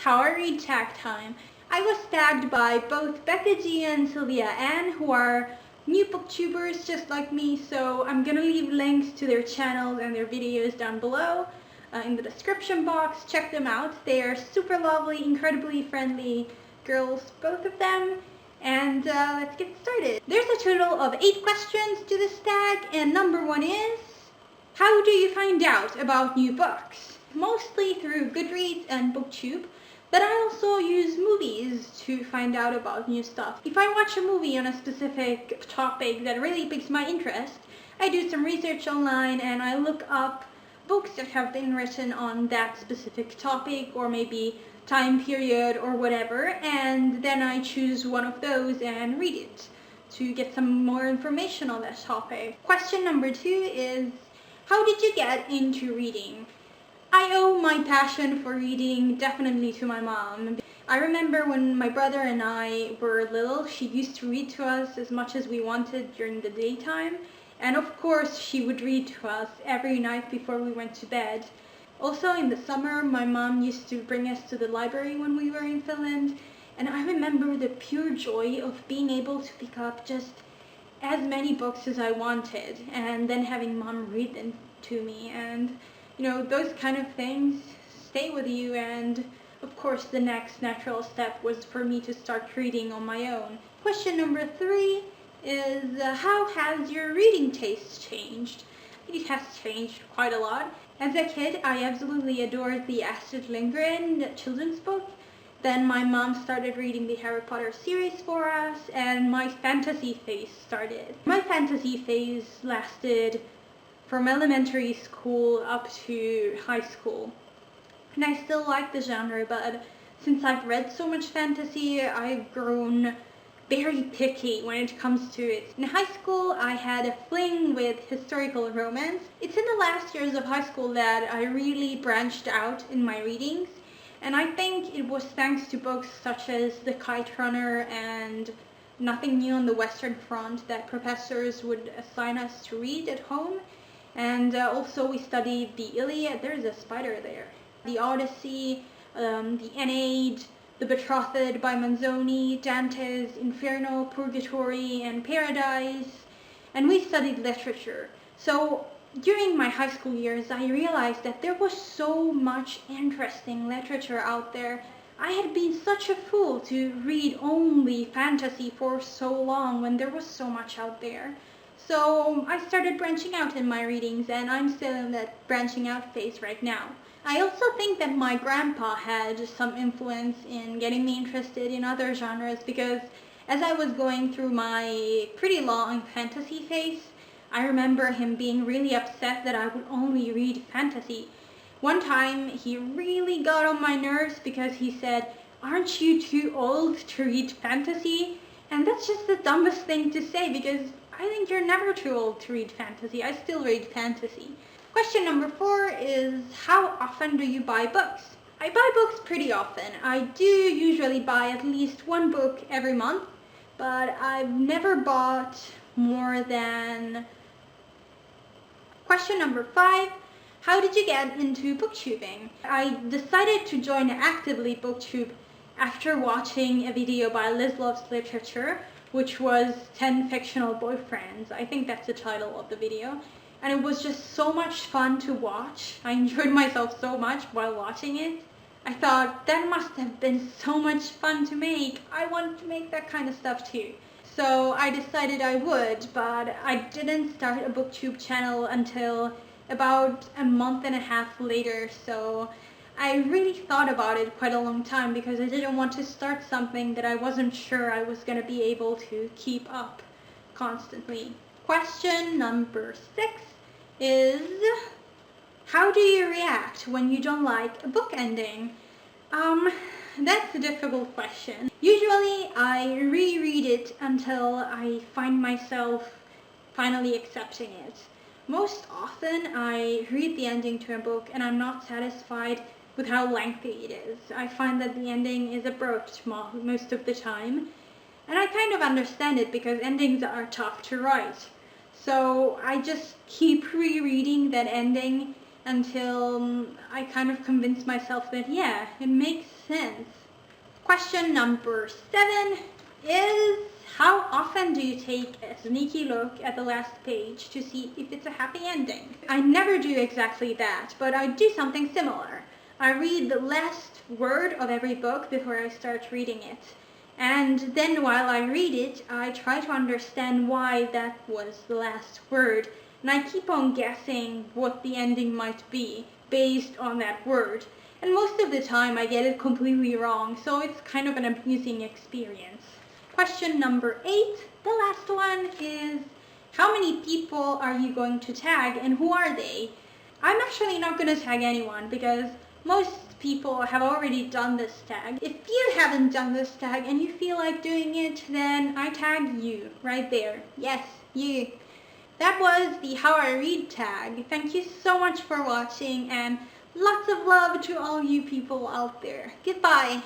Power Read Tag Time. I was tagged by both Becca G and Sylvia Ann, who are new booktubers just like me, so I'm gonna leave links to their channels and their videos down below in the description box. Check them out. They are super lovely, incredibly friendly girls, both of them. And let's get started. There's a total of 8 questions to this tag, and number 1 is, how do you find out about new books? Mostly through Goodreads and BookTube, but I also use movies to find out about new stuff. If I watch a movie on a specific topic that really piques my interest, I do some research online and I look up books that have been written on that specific topic or maybe time period or whatever, and then I choose one of those and read it to get some more information on that topic. Question number 2 is, how did you get into reading? I owe my passion for reading definitely to my mom. I remember when my brother and I were little, she used to read to us as much as we wanted during the daytime. And of course, she would read to us every night before we went to bed. Also in the summer, my mom used to bring us to the library when we were in Finland. And I remember the pure joy of being able to pick up just as many books as I wanted and then having mom read them to me. And you know, those kind of things stay with you, and of course the next natural step was for me to start reading on my own. Question number 3 is, how has your reading taste changed? It has changed quite a lot. As a kid, I absolutely adored the Astrid Lindgren children's book. Then my mom started reading the Harry Potter series for us, and my fantasy phase started. My fantasy phase lasted from elementary school up to high school. And I still like the genre, but since I've read so much fantasy, I've grown very picky when it comes to it. In high school, I had a fling with historical romance. It's in the last years of high school that I really branched out in my readings, and I think it was thanks to books such as The Kite Runner and Nothing New on the Western Front that professors would assign us to read at home. And also we studied the Iliad, there's a spider there, the Odyssey, the Aeneid, the Betrothed by Manzoni, Dante's Inferno, Purgatory, and Paradise, and we studied literature. So during my high school years, I realized that there was so much interesting literature out there. I had been such a fool to read only fantasy for so long when there was so much out there. So I started branching out in my readings, and I'm still in that branching out phase right now. I also think that my grandpa had some influence in getting me interested in other genres, because as I was going through my pretty long fantasy phase, I remember him being really upset that I would only read fantasy. One time he really got on my nerves because he said, "Aren't you too old to read fantasy?" And that's just the dumbest thing to say, because I think you're never too old to read fantasy. I still read fantasy. Question number 4 is, how often do you buy books? I buy books pretty often. I do usually buy at least one book every month, but I've never bought more than... Question number 5, how did you get into booktubing? I decided to join actively booktube after watching a video by Liz Loves Literature, which was 10 Fictional Boyfriends. I think that's the title of the video. And it was just so much fun to watch. I enjoyed myself so much while watching it. I thought, that must have been so much fun to make. I want to make that kind of stuff too. So I decided I would, but I didn't start a booktube channel until about a month and a half later. So I really thought about it quite a long time, because I didn't want to start something that I wasn't sure I was going to be able to keep up constantly. Question number 6 is, how do you react when you don't like a book ending? That's a difficult question. Usually I reread it until I find myself finally accepting it. Most often I read the ending to a book and I'm not satisfied with how lengthy it is. I find that the ending is abrupt most of the time, and I kind of understand it because endings are tough to write. So I just keep rereading that ending until I kind of convinced myself that, yeah, it makes sense. Question number 7 is, how often do you take a sneaky look at the last page to see if it's a happy ending? I never do exactly that, but I do something similar. I read the last word of every book before I start reading it. And then while I read it, I try to understand why that was the last word. And I keep on guessing what the ending might be based on that word. And most of the time I get it completely wrong, so it's kind of an amusing experience. Question number 8, the last one, is how many people are you going to tag and who are they? I'm actually not going to tag anyone because most people have already done this tag. If you haven't done this tag and you feel like doing it, then I tag you right there. Yes, you. That was the How I Read tag. Thank you so much for watching, and lots of love to all you people out there. Goodbye.